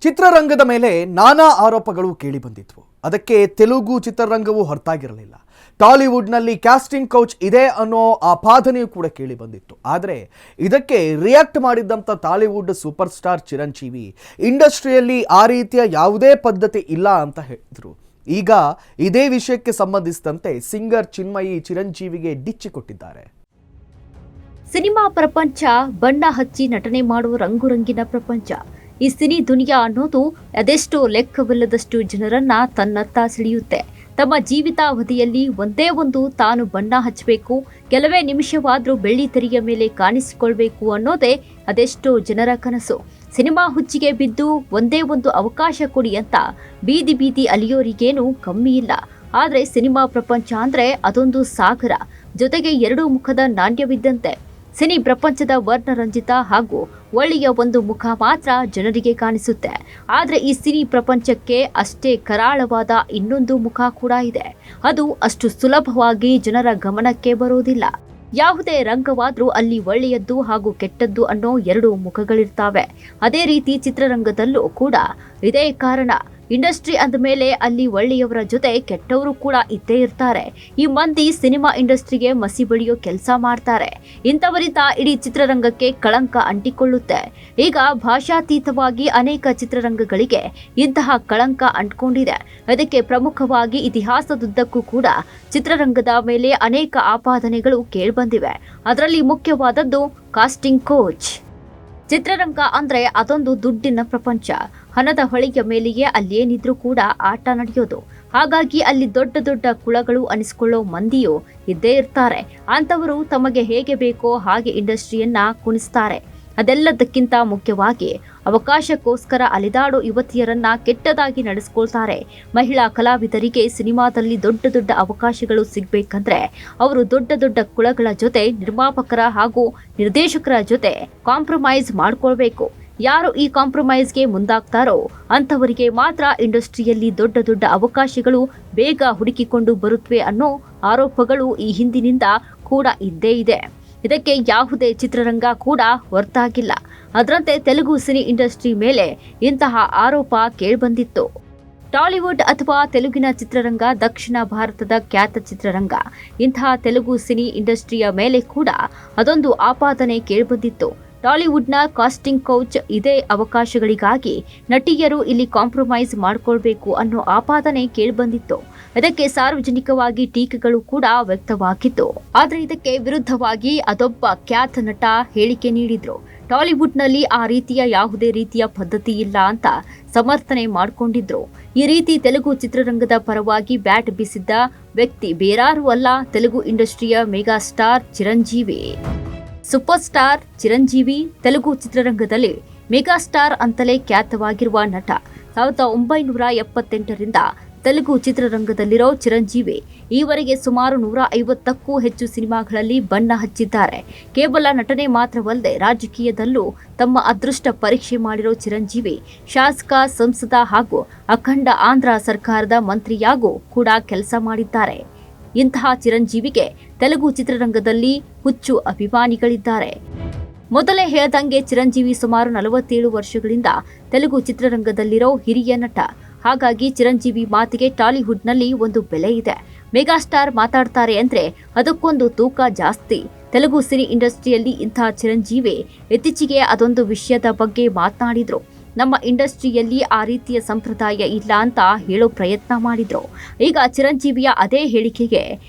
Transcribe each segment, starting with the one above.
ಚಿತ್ರರಂಗದ ಮೇಲೆ ನಾನಾ ಆರೋಪಗಳು ಕೇಳಿಬಂದಿದ್ವು. ಅದಕ್ಕೆ ತೆಲುಗು ಚಿತ್ರರಂಗವು ಹೊರತಾಗಿರಲಿಲ್ಲ. ಟಾಲಿವುಡ್ನಲ್ಲಿ ಕ್ಯಾಸ್ಟಿಂಗ್ ಕೌಚ್ ಇದೆ ಅನ್ನೋ ಆಪಾದನೆಯೂ ಕೂಡ ಕೇಳಿಬಂದಿತ್ತು. ಆದರೆ ಇದಕ್ಕೆ ರಿಯಾಕ್ಟ್ ಮಾಡಿದ್ದಂಥ ಟಾಲಿವುಡ್ ಸೂಪರ್ ಸ್ಟಾರ್ ಚಿರಂಜೀವಿ ಇಂಡಸ್ಟ್ರಿಯಲ್ಲಿ ಆ ರೀತಿಯ ಯಾವುದೇ ಪದ್ಧತಿ ಇಲ್ಲ ಅಂತ ಹೇಳಿದರು. ಈಗ ಇದೇ ವಿಷಯಕ್ಕೆ ಸಂಬಂಧಿಸಿದಂತೆ ಸಿಂಗರ್ ಚಿನ್ಮಯಿ ಚಿರಂಜೀವಿಗೆ ಡಿಚ್ಚಿ ಕೊಟ್ಟಿದ್ದಾರೆ. ಸಿನಿಮಾ ಪ್ರಪಂಚ ಬಣ್ಣ ಹಚ್ಚಿ ನಟನೆ ಮಾಡುವ ರಂಗುರಂಗಿನ ಪ್ರಪಂಚ. ಈ ಸಿನಿ ದುನಿಯಾ ಅನ್ನೋದು ಅದೆಷ್ಟೋ ಲೆಕ್ಕವಿಲ್ಲದಷ್ಟು ಜನರನ್ನ ತನ್ನತ್ತ ಸೆಳೆಯುತ್ತೆ. ತಮ್ಮ ಜೀವಿತಾವಧಿಯಲ್ಲಿ ಒಂದೇ ಒಂದು ತಾನು ಬಣ್ಣ ಹಚ್ಚಬೇಕು, ಕೆಲವೇ ನಿಮಿಷವಾದ್ರೂ ಬೆಳ್ಳಿ ತೆರೆಯ ಮೇಲೆ ಕಾಣಿಸಿಕೊಳ್ಬೇಕು ಅನ್ನೋದೇ ಅದೆಷ್ಟೋ ಜನರ ಕನಸು. ಸಿನಿಮಾ ಹುಚ್ಚಿಗೆ ಬಿದ್ದು ಒಂದೇ ಒಂದು ಅವಕಾಶ ಕೊಡಿ ಅಂತ ಬೀದಿ ಬೀದಿ ಅಲಿಯೋರಿಗೇನು ಕಮ್ಮಿ ಇಲ್ಲ. ಆದ್ರೆ ಸಿನಿಮಾ ಪ್ರಪಂಚ ಅಂದ್ರೆ ಅದೊಂದು ಸಾಗರ, ಜೊತೆಗೆ ಎರಡು ಮುಖದ ನಾಣ್ಯವಿದ್ದಂತೆ. ಸಿನಿ ಪ್ರಪಂಚದ ವರ್ಣರಂಜಿತ ಹಾಗೂ ಒಳ್ಳೆಯ ಒಂದು ಮುಖ ಮಾತ್ರ ಜನರಿಗೆ ಕಾಣಿಸುತ್ತೆ. ಆದರೆ ಈ ಸಿನಿ ಪ್ರಪಂಚಕ್ಕೆ ಅಷ್ಟೇ ಕರಾಳವಾದ ಇನ್ನೊಂದು ಮುಖ ಕೂಡ ಇದೆ. ಅದು ಅಷ್ಟು ಸುಲಭವಾಗಿ ಜನರ ಗಮನಕ್ಕೆ ಬರೋದಿಲ್ಲ. ಯಾವುದೇ ರಂಗವಾದ್ರೂ ಅಲ್ಲಿ ಒಳ್ಳೆಯದ್ದು ಹಾಗೂ ಕೆಟ್ಟದ್ದು ಅನ್ನೋ ಎರಡು ಮುಖಗಳಿರ್ತಾವೆ. ಅದೇ ರೀತಿ ಚಿತ್ರರಂಗದಲ್ಲೂ ಕೂಡ ಇದೇ ಕಾರಣ. ಇಂಡಸ್ಟ್ರಿ ಅಂದ ಮೇಲೆ ಅಲ್ಲಿ ಒಳ್ಳೆಯವರ ಜೊತೆ ಕೆಟ್ಟವರು ಕೂಡ ಇದ್ದೇ ಇರ್ತಾರೆ. ಈ ಮಂದಿ ಸಿನಿಮಾ ಇಂಡಸ್ಟ್ರಿಗೆ ಮಸಿ ಬಳಿಯೋ ಕೆಲಸ ಮಾಡ್ತಾರೆ. ಇಂಥವರಿಂದ ಇಡೀ ಚಿತ್ರರಂಗಕ್ಕೆ ಕಳಂಕ ಅಂಟಿಕೊಳ್ಳುತ್ತೆ. ಈಗ ಭಾಷಾತೀತವಾಗಿ ಅನೇಕ ಚಿತ್ರರಂಗಗಳಿಗೆ ಇಂತಹ ಕಳಂಕ ಅಂಟ್ಕೊಂಡಿದೆ. ಅದಕ್ಕೆ ಪ್ರಮುಖವಾಗಿ ಇತಿಹಾಸದುದ್ದಕ್ಕೂ ಕೂಡ ಚಿತ್ರರಂಗದ ಮೇಲೆ ಅನೇಕ ಆಪಾದನೆಗಳು ಕೇಳಿಬಂದಿವೆ. ಅದರಲ್ಲಿ ಮುಖ್ಯವಾದದ್ದು ಕಾಸ್ಟಿಂಗ್ ಕೋಚ್. ಚಿತ್ರರಂಗ ಅಂದ್ರೆ ಅದೊಂದು ದುಡ್ಡಿನ ಪ್ರಪಂಚ. ಹಣದ ಹೊಳೆಯ ಮೇಲೆಯೇ ಅಲ್ಲೇನಿದ್ರೂ ಕೂಡ ಆಟ ನಡೆಯೋದು. ಹಾಗಾಗಿ ಅಲ್ಲಿ ದೊಡ್ಡ ದೊಡ್ಡ ಕುಳಗಳು ಅನಿಸ್ಕೊಳ್ಳೋ ಮಂದಿಯೂ ಇದ್ದೇ ಇರ್ತಾರೆ. ಅಂಥವರು ತಮಗೆ ಹೇಗೆ ಬೇಕೋ ಹಾಗೆ ಇಂಡಸ್ಟ್ರಿಯನ್ನ ಕುಣಿಸ್ತಾರೆ. ಅದೆಲ್ಲದಕ್ಕಿಂತ ಮುಖ್ಯವಾಗಿ ಅವಕಾಶಕ್ಕೋಸ್ಕರ ಅಲೆದಾಡೋ ಯುವತಿಯರನ್ನ ಕೆಟ್ಟದಾಗಿ ನಡೆಸ್ಕೊಳ್ತಾರೆ. ಮಹಿಳಾ ಕಲಾವಿದರಿಗೆ ಸಿನಿಮಾದಲ್ಲಿ ದೊಡ್ಡ ದೊಡ್ಡ ಅವಕಾಶಗಳು ಸಿಗ್ಬೇಕಂದ್ರೆ ಅವರು ದೊಡ್ಡ ದೊಡ್ಡ ಕುಳಗಳ ಜೊತೆ ನಿರ್ಮಾಪಕರ ಹಾಗೂ ನಿರ್ದೇಶಕರ ಜೊತೆ ಕಾಂಪ್ರಮೈಸ್ ಮಾಡ್ಕೊಳ್ಬೇಕು. ಯಾರು ಈ ಕಾಂಪ್ರಮೈಸ್ಗೆ ಮುಂದಾಗ್ತಾರೋ ಅಂಥವರಿಗೆ ಮಾತ್ರ ಇಂಡಸ್ಟ್ರಿಯಲ್ಲಿ ದೊಡ್ಡ ದೊಡ್ಡ ಅವಕಾಶಗಳು ಬೇಗ ಹುಡುಕಿಕೊಂಡು ಬರುತ್ತವೆ ಅನ್ನೋ ಆರೋಪಗಳು ಈ ಹಿಂದಿನಿಂದ ಕೂಡ ಇದ್ದೇ ಇದೆ. ಇದಕ್ಕೆ ಯಾವುದೇ ಚಿತ್ರರಂಗ ಕೂಡ ಹೊರತಾಗಿಲ್ಲ. ಅದರಂತೆ ತೆಲುಗು ಸಿನಿ ಇಂಡಸ್ಟ್ರಿ ಮೇಲೆ ಇಂತಹ ಆರೋಪ ಕೇಳಿಬಂದಿತ್ತು. ಟಾಲಿವುಡ್ ಅಥವಾ ತೆಲುಗಿನ ಚಿತ್ರರಂಗ ದಕ್ಷಿಣ ಭಾರತದ ಖ್ಯಾತ ಚಿತ್ರರಂಗ. ಇಂತಹ ತೆಲುಗು ಸಿನಿ ಇಂಡಸ್ಟ್ರಿಯ ಮೇಲೆ ಕೂಡ ಅದೊಂದು ಆಪಾದನೆ ಕೇಳಿಬಂದಿತ್ತು. ಟಾಲಿವುಡ್ನ ಕಾಸ್ಟಿಂಗ್ ಕೌಚ್ ಇದೇ ಅವಕಾಶಗಳಿಗಾಗಿ ನಟಿಯರು ಇಲ್ಲಿ ಕಾಂಪ್ರಮೈಸ್ ಮಾಡ್ಕೊಳ್ಬೇಕು ಅನ್ನೋ ಆಪಾದನೆ ಕೇಳಿಬಂದಿತ್ತು. ಇದಕ್ಕೆ ಸಾರ್ವಜನಿಕವಾಗಿ ಟೀಕೆಗಳು ಕೂಡ ವ್ಯಕ್ತವಾಗಿತ್ತು. ಆದರೆ ಇದಕ್ಕೆ ವಿರುದ್ಧವಾಗಿ ಅದೊಬ್ಬ ಖ್ಯಾತ ನಟ ಹೇಳಿಕೆ ನೀಡಿದ್ರು. ಟಾಲಿವುಡ್ನಲ್ಲಿ ಆ ರೀತಿಯ ಯಾವುದೇ ರೀತಿಯ ಪದ್ಧತಿ ಇಲ್ಲ ಅಂತ ಸಮರ್ಥನೆ ಮಾಡಿಕೊಂಡಿದ್ರು. ಈ ರೀತಿ ತೆಲುಗು ಚಿತ್ರರಂಗದ ಪರವಾಗಿ ಬ್ಯಾಟ್ ಬೀಸಿದ್ದ ವ್ಯಕ್ತಿ ಬೇರಾರೂ ಅಲ್ಲ, ತೆಲುಗು ಇಂಡಸ್ಟ್ರಿಯ mega star Chiranjeevi. Super star Chiranjeevi Telugu ಚಿತ್ರರಂಗದಲ್ಲಿ ಮೆಗಾ ಸ್ಟಾರ್ ಅಂತಲೇ ಖ್ಯಾತವಾಗಿರುವ ನಟ. 1978ರಿಂದ ತೆಲುಗು ಚಿತ್ರರಂಗದಲ್ಲಿರೋ ಚಿರಂಜೀವಿ ಈವರೆಗೆ ಸುಮಾರು 150ಕ್ಕೂ ಹೆಚ್ಚು ಸಿನಿಮಾಗಳಲ್ಲಿ ಬಣ್ಣ ಹಚ್ಚಿದ್ದಾರೆ. ಕೇವಲ ನಟನೆ ಮಾತ್ರವಲ್ಲದೆ ರಾಜಕೀಯದಲ್ಲೂ ತಮ್ಮ ಅದೃಷ್ಟ ಪರೀಕ್ಷೆ ಮಾಡಿರೋ ಚಿರಂಜೀವಿ ಶಾಸಕ, ಸಂಸದ ಹಾಗೂ ಅಖಂಡ ಆಂಧ್ರ ಸರ್ಕಾರದ ಮಂತ್ರಿಯಾಗೂ ಕೂಡ ಕೆಲಸ ಮಾಡಿದ್ದಾರೆ. ಇಂತಹ ಚಿರಂಜೀವಿಗೆ ತೆಲುಗು ಚಿತ್ರರಂಗದಲ್ಲಿ ಹುಚ್ಚು ಅಭಿಮಾನಿಗಳಿದ್ದಾರೆ. ಮೊದಲೇ ಹೇಳ್ದಂಗೆ ಚಿರಂಜೀವಿ ಸುಮಾರು 47 ವರ್ಷಗಳಿಂದ ತೆಲುಗು ಚಿತ್ರರಂಗದಲ್ಲಿರೋ ಹಿರಿಯ ನಟ. ಹಾಗಾಗಿ ಚಿರಂಜೀವಿ ಮಾತಿಗೆ ಟಾಲಿವುಡ್ನಲ್ಲಿ ಒಂದು ಬೆಲೆ ಇದೆ. ಮೆಗಾಸ್ಟಾರ್ ಮಾತಾಡ್ತಾರೆ ಅಂದ್ರೆ ಅದಕ್ಕೊಂದು ತೂಕ ಜಾಸ್ತಿ. ತೆಲುಗು ಸಿನಿ ಇಂಡಸ್ಟ್ರಿಯಲ್ಲಿ ಇಂತಹ ಚಿರಂಜೀವಿ ಇತ್ತೀಚೆಗೆ ಅದೊಂದು ವಿಷಯದ ಬಗ್ಗೆ ಮಾತನಾಡಿದ್ರು. ನಮ್ಮ ಇಂಡಸ್ಟ್ರಿಯಲ್ಲಿ ಆ ರೀತಿಯ ಸಂಪ್ರದಾಯ ಇಲ್ಲ ಅಂತ ಹೇಳೋ ಪ್ರಯತ್ನ ಮಾಡಿದ್ರು. ಈಗ ಚಿರಂಜೀವಿಯ ಅದೇ ಹೇಳಿಕೆಗೆ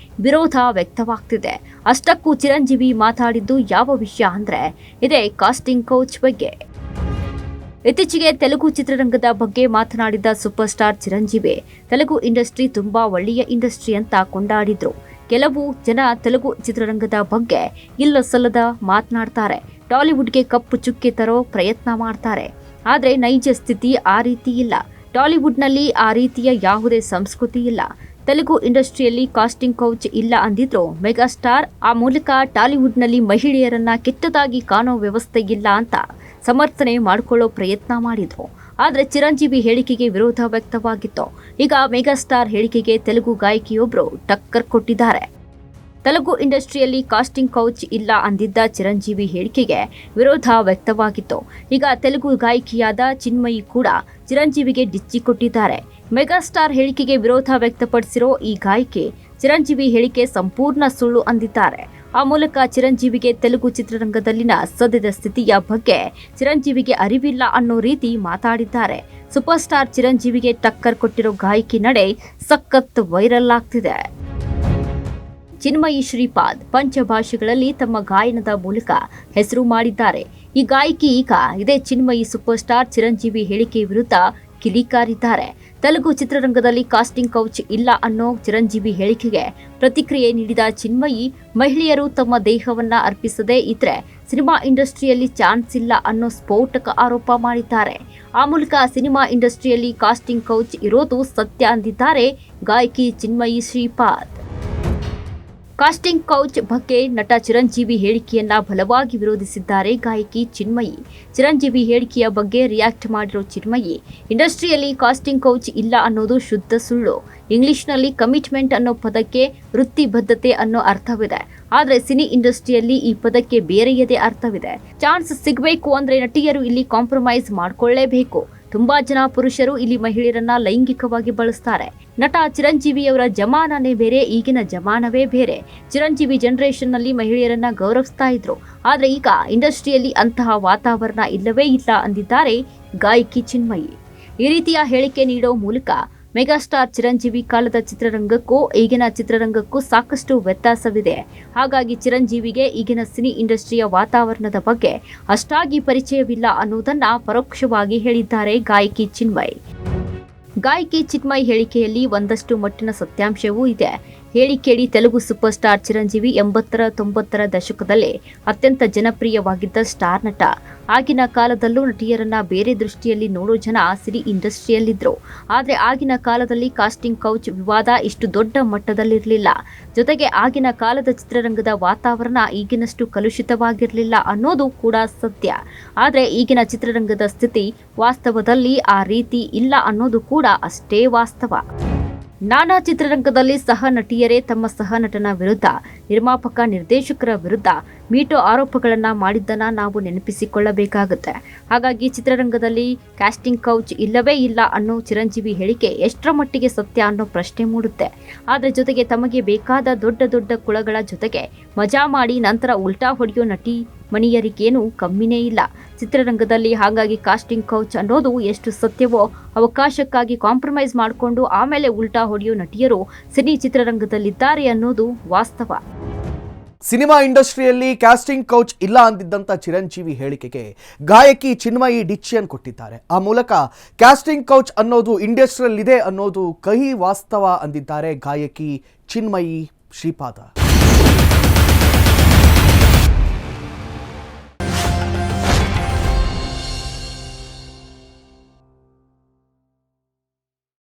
ವಿರೋಧ ವ್ಯಕ್ತವಾಗ್ತಿದೆ. ಅಷ್ಟಕ್ಕೂ ಚಿರಂಜೀವಿ ಮಾತಾಡಿದ್ದು ಯಾವ ವಿಷಯ ಅಂದ್ರೆ ಇದೇ ಕಾಸ್ಟಿಂಗ್ ಕೌಚ್ ಬಗ್ಗೆ. ಇತ್ತೀಚೆಗೆ ತೆಲುಗು ಚಿತ್ರರಂಗದ ಬಗ್ಗೆ ಮಾತನಾಡಿದ super star Chiranjeevi Telugu industry ತುಂಬಾ ಒಳ್ಳೆಯ ಇಂಡಸ್ಟ್ರಿ ಅಂತ ಕೊಂಡಾಡಿದ್ರು. ಕೆಲವು ಜನ ತೆಲುಗು ಚಿತ್ರರಂಗದ ಬಗ್ಗೆ ಇಲ್ಲ ಸಲ್ಲದ ಮಾತನಾಡ್ತಾರೆ. ಟಾಲಿವುಡ್ಗೆ ಕಪ್ಪು ಚುಕ್ಕೆ ತರೋ ಪ್ರಯತ್ನ ಮಾಡ್ತಾರೆ. ಆದರೆ ನೈಜ ಸ್ಥಿತಿ ಆ ರೀತಿ ಇಲ್ಲ. ಟಾಲಿವುಡ್ನಲ್ಲಿ ಆ ರೀತಿಯ ಯಾವುದೇ ಸಂಸ್ಕೃತಿ ಇಲ್ಲ. ತೆಲುಗು ಇಂಡಸ್ಟ್ರಿಯಲ್ಲಿ ಕಾಸ್ಟಿಂಗ್ ಕೌಚ್ ಇಲ್ಲ ಅಂದಿದ್ರು ಮೆಗಾಸ್ಟಾರ್. ಆ ಮೂಲಕ ಟಾಲಿವುಡ್ನಲ್ಲಿ ಮಹಿಳೆಯರನ್ನ ಕೆಟ್ಟದಾಗಿ ಕಾಣೋ ವ್ಯವಸ್ಥೆ ಇಲ್ಲ ಅಂತ ಸಮರ್ಥನೆ ಮಾಡಿಕೊಳ್ಳೋ ಪ್ರಯತ್ನ ಮಾಡಿದ್ರು. ಆದರೆ ಚಿರಂಜೀವಿ ಹೇಳಿಕೆಗೆ ವಿರೋಧ ವ್ಯಕ್ತವಾಗಿತ್ತು. ಈಗ ಮೆಗಾಸ್ಟಾರ್ ಹೇಳಿಕೆಗೆ ತೆಲುಗು ಗಾಯಕಿಯೊಬ್ಬರು ಟಕ್ಕರ್ ಕೊಟ್ಟಿದ್ದಾರೆ. ತೆಲುಗು ಇಂಡಸ್ಟ್ರಿಯಲ್ಲಿ ಕಾಸ್ಟಿಂಗ್ ಕೌಚ್ ಇಲ್ಲ ಅಂದಿದ್ದ ಚಿರಂಜೀವಿ ಹೇಳಿಕೆಗೆ ವಿರೋಧ ವ್ಯಕ್ತವಾಗಿತ್ತು. ಈಗ ತೆಲುಗು ಗಾಯಕಿಯಾದ ಚಿನ್ಮಯಿ ಕೂಡ ಚಿರಂಜೀವಿಗೆ ಡಿಚ್ಚಿ ಕೊಟ್ಟಿದ್ದಾರೆ. ಮೆಗಾಸ್ಟಾರ್ ಹೇಳಿಕೆಗೆ ವಿರೋಧ ವ್ಯಕ್ತಪಡಿಸಿರೋ ಈ ಗಾಯಕಿ ಚಿರಂಜೀವಿ ಹೇಳಿಕೆ ಸಂಪೂರ್ಣ ಸುಳ್ಳು ಅಂದಿದ್ದಾರೆ. ಆ ಮೂಲಕ ಚಿರಂಜೀವಿಗೆ ತೆಲುಗು ಚಿತ್ರರಂಗದಲ್ಲಿನ ಸದ್ಯದ ಸ್ಥಿತಿಯ ಬಗ್ಗೆ ಚಿರಂಜೀವಿಗೆ ಅರಿವಿಲ್ಲ ಅನ್ನೋ ರೀತಿ ಮಾತಾಡಿದ್ದಾರೆ. ಸೂಪರ್ ಸ್ಟಾರ್ ಚಿರಂಜೀವಿಗೆ ಟಕ್ಕರ್ ಕೊಟ್ಟಿರೋ ಗಾಯಕಿ ನಡೆ ಸಖತ್ ವೈರಲ್ ಆಗ್ತಿದೆ. ಚಿನ್ಮಯಿ ಶ್ರೀಪಾದ್ ಪಂಚಭಾಷೆಗಳಲ್ಲಿ ತಮ್ಮ ಗಾಯನದ ಮೂಲಕ ಹೆಸರು ಮಾಡಿದ್ದಾರೆ. ಈ ಗಾಯಕಿ ಈಗ ಇದೇ ಚಿನ್ಮಯಿ ಸೂಪರ್ ಸ್ಟಾರ್ ಚಿರಂಜೀವಿ ಹೇಳಿಕೆ ವಿರುದ್ಧ ಕಿಡಿಕಾರಿದ್ದಾರೆ. ತೆಲುಗು ಚಿತ್ರರಂಗದಲ್ಲಿ ಕಾಸ್ಟಿಂಗ್ ಕೌಚ್ ಇಲ್ಲ ಅನ್ನೋ ಚಿರಂಜೀವಿ ಹೇಳಿಕೆಗೆ ಪ್ರತಿಕ್ರಿಯೆ ನೀಡಿದ ಚಿನ್ಮಯಿ, ಮಹಿಳೆಯರು ತಮ್ಮ ದೇಹವನ್ನ ಅರ್ಪಿಸದೇ ಇದ್ರೆ ಸಿನಿಮಾ ಇಂಡಸ್ಟ್ರಿಯಲ್ಲಿ ಚಾನ್ಸ್ ಇಲ್ಲ ಅನ್ನೋ ಸ್ಫೋಟಕ ಆರೋಪ ಮಾಡಿದ್ದಾರೆ. ಆ ಮೂಲಕ ಸಿನಿಮಾ ಇಂಡಸ್ಟ್ರಿಯಲ್ಲಿ ಕಾಸ್ಟಿಂಗ್ ಕೌಚ್ ಇರೋದು ಸತ್ಯ ಅಂದಿದ್ದಾರೆ ಗಾಯಕಿ ಚಿನ್ಮಯಿ ಶ್ರೀಪಾದ್. ಕಾಸ್ಟಿಂಗ್ ಕೌಚ್ ಬಗ್ಗೆ ನಟ ಚಿರಂಜೀವಿ ಹೇಳಿಕೆಯನ್ನ ಬಲವಾಗಿ ವಿರೋಧಿಸಿದ್ದಾರೆ ಗಾಯಕಿ ಚಿನ್ಮಯಿ. ಚಿರಂಜೀವಿ ಹೇಳಿಕೆಯ ಬಗ್ಗೆ ರಿಯಾಕ್ಟ್ ಮಾಡಿರೋ ಚಿನ್ಮಯಿ, ಇಂಡಸ್ಟ್ರಿಯಲ್ಲಿ ಕಾಸ್ಟಿಂಗ್ ಕೌಚ್ ಇಲ್ಲ ಅನ್ನೋದು ಶುದ್ಧ ಸುಳ್ಳು. ಇಂಗ್ಲಿಷ್ನಲ್ಲಿ ಕಮಿಟ್ಮೆಂಟ್ ಅನ್ನೋ ಪದಕ್ಕೆ ವೃತ್ತಿಬದ್ಧತೆ ಅನ್ನೋ ಅರ್ಥವಿದೆ. ಆದ್ರೆ ಸಿನಿ ಇಂಡಸ್ಟ್ರಿಯಲ್ಲಿ ಈ ಪದಕ್ಕೆ ಬೇರೆಯದೇ ಅರ್ಥವಿದೆ. ಚಾನ್ಸ್ ಸಿಗಬೇಕು ಅಂದ್ರೆ ನಟಿಯರು ಇಲ್ಲಿ ಕಾಂಪ್ರಮೈಸ್ ಮಾಡ್ಕೊಳ್ಳೇಬೇಕು. ತುಂಬಾ ಜನ ಪುರುಷರು ಇಲ್ಲಿ ಮಹಿಳೆಯರನ್ನ ಲೈಂಗಿಕವಾಗಿ ಬಳಸ್ತಾರೆ. ನಟ ಚಿರಂಜೀವಿಯವರ ಜಮಾನನೇ ಬೇರೆ, ಈಗಿನ ಜಮಾನವೇ ಬೇರೆ. ಚಿರಂಜೀವಿ ಜನರೇಷನ್ ನಲ್ಲಿ ಮಹಿಳೆಯರನ್ನ ಗೌರವಿಸ್ತಾ ಇದ್ರು. ಆದ್ರೆ ಈಗ ಇಂಡಸ್ಟ್ರಿಯಲ್ಲಿ ಅಂತಹ ವಾತಾವರಣ ಇಲ್ಲವೇ ಇಲ್ಲ ಅಂದಿದ್ದಾರೆ ಗಾಯಕಿ ಚಿನ್ಮಯಿ. ಈ ರೀತಿಯ ಹೇಳಿಕೆ ನೀಡೋ ಮೂಲಕ ಮೆಗಾಸ್ಟಾರ್ ಚಿರಂಜೀವಿ ಕಾಲದ ಚಿತ್ರರಂಗಕ್ಕೂ ಈಗಿನ ಚಿತ್ರರಂಗಕ್ಕೂ ಸಾಕಷ್ಟು ವ್ಯತ್ಯಾಸವಿದೆ. ಹಾಗಾಗಿ ಚಿರಂಜೀವಿಗೆ ಈಗಿನ ಸಿನಿ ಇಂಡಸ್ಟ್ರಿಯ ವಾತಾವರಣದ ಬಗ್ಗೆ ಅಷ್ಟಾಗಿ ಪರಿಚಯವಿಲ್ಲ ಅನ್ನೋದನ್ನ ಪರೋಕ್ಷವಾಗಿ ಹೇಳಿದ್ದಾರೆ ಗಾಯಕಿ ಚಿನ್ಮಯಿ. ಗಾಯಕಿ ಚಿನ್ಮಯಿ ಹೇಳಿಕೆಯಲ್ಲಿ ಒಂದಷ್ಟು ಮಟ್ಟಿನ ಸತ್ಯಾಂಶವೂ ಇದೆ. ಹೇಳಿ ಕೇಳಿ ತೆಲುಗು ಸೂಪರ್ ಸ್ಟಾರ್ ಚಿರಂಜೀವಿ 80-90 ದಶಕದಲ್ಲಿ ಅತ್ಯಂತ ಜನಪ್ರಿಯವಾಗಿದ್ದ ಸ್ಟಾರ್ ನಟ. ಆಗಿನ ಕಾಲದಲ್ಲೂ ನಟಿಯರನ್ನ ಬೇರೆ ದೃಷ್ಟಿಯಲ್ಲಿ ನೋಡೋ ಜನ ಸಿನಿ ಇಂಡಸ್ಟ್ರಿಯಲ್ಲಿದ್ರು. ಆದರೆ ಆಗಿನ ಕಾಲದಲ್ಲಿ ಕಾಸ್ಟಿಂಗ್ ಕೌಚ್ ವಿವಾದ ಇಷ್ಟು ದೊಡ್ಡ ಮಟ್ಟದಲ್ಲಿರಲಿಲ್ಲ. ಜೊತೆಗೆ ಆಗಿನ ಕಾಲದ ಚಿತ್ರರಂಗದ ವಾತಾವರಣ ಈಗಿನಷ್ಟು ಕಲುಷಿತವಾಗಿರಲಿಲ್ಲ ಅನ್ನೋದು ಕೂಡ ಸತ್ಯ. ಆದರೆ ಈಗಿನ ಚಿತ್ರರಂಗದ ಸ್ಥಿತಿ ವಾಸ್ತವದಲ್ಲಿ ಆ ರೀತಿ ಇಲ್ಲ ಅನ್ನೋದು ಕೂಡ ಅಷ್ಟೇ ವಾಸ್ತವ. ನಾನಾ ಚಿತ್ರರಂಗದಲ್ಲಿ ಸಹ ನಟಿಯರೇ ತಮ್ಮ ಸಹ ನಟನ ವಿರುದ್ಧ, ನಿರ್ಮಾಪಕ ನಿರ್ದೇಶಕರ ವಿರುದ್ಧ ಮೀಟು ಆರೋಪಗಳನ್ನ ಮಾಡಿದ್ದನ್ನ ನಾವು ನೆನಪಿಸಿಕೊಳ್ಳಬೇಕಾಗುತ್ತೆ. ಹಾಗಾಗಿ ಚಿತ್ರರಂಗದಲ್ಲಿ ಕಾಸ್ಟಿಂಗ್ ಕೌಚ್ ಇಲ್ಲವೇ ಇಲ್ಲ ಅನ್ನೋ ಚಿರಂಜೀವಿ ಹೇಳಿಕೆ ಎಷ್ಟರ ಮಟ್ಟಿಗೆ ಸತ್ಯ ಅನ್ನೋ ಪ್ರಶ್ನೆ ಮೂಡುತ್ತೆ. ಆದ್ರೆ ಜೊತೆಗೆ ತಮಗೆ ಬೇಕಾದ ದೊಡ್ಡ ದೊಡ್ಡ ಕುಳಗಳ ಜೊತೆಗೆ ಮಜಾ ಮಾಡಿ ನಂತರ ಉಲ್ಟಾ ಹೊಡೆಯೋ ನಟಿ ಮಣಿಯರಿಗೇನು ಕಮ್ಮಿನೇ ಇಲ್ಲ ಚಿತ್ರರಂಗದಲ್ಲಿ. ಹಾಗಾಗಿ ಕಾಸ್ಟಿಂಗ್ ಕೌಚ್ ಅನ್ನೋದು ಎಷ್ಟು ಸತ್ಯವೋ, ಅವಕಾಶಕ್ಕಾಗಿ ಕಾಂಪ್ರಮೈಸ್ ಮಾಡಿಕೊಂಡು ಆಮೇಲೆ ಉಲ್ಟಾ ಹೊಡೆಯೋ ನಟಿಯರು ಸಿನಿ ಚಿತ್ರರಂಗದಲ್ಲಿದ್ದಾರೆ ಅನ್ನೋದು ವಾಸ್ತವ. ಸಿನಿಮಾ ಇಂಡಸ್ಟ್ರಿಯಲ್ಲಿ ಕಾಸ್ಟಿಂಗ್ ಕೌಚ್ ಇಲ್ಲ ಅಂದಿದ್ದಂಥ ಚಿರಂಜೀವಿ ಹೇಳಿಕೆಗೆ ಗಾಯಕಿ ಚಿನ್ಮಯಿ ಡಿಚ್ಚಿಯನ್ನು ಕೊಟ್ಟಿದ್ದಾರೆ. ಆ ಮೂಲಕ ಕಾಸ್ಟಿಂಗ್ ಕೌಚ್ ಅನ್ನೋದು ಇಂಡಸ್ಟ್ರಿಯಲ್ಲಿದೆ ಅನ್ನೋದು ಕಹಿ ವಾಸ್ತವ ಅಂದಿದ್ದಾರೆ ಗಾಯಕಿ ಚಿನ್ಮಯಿ ಶ್ರೀಪಾದ.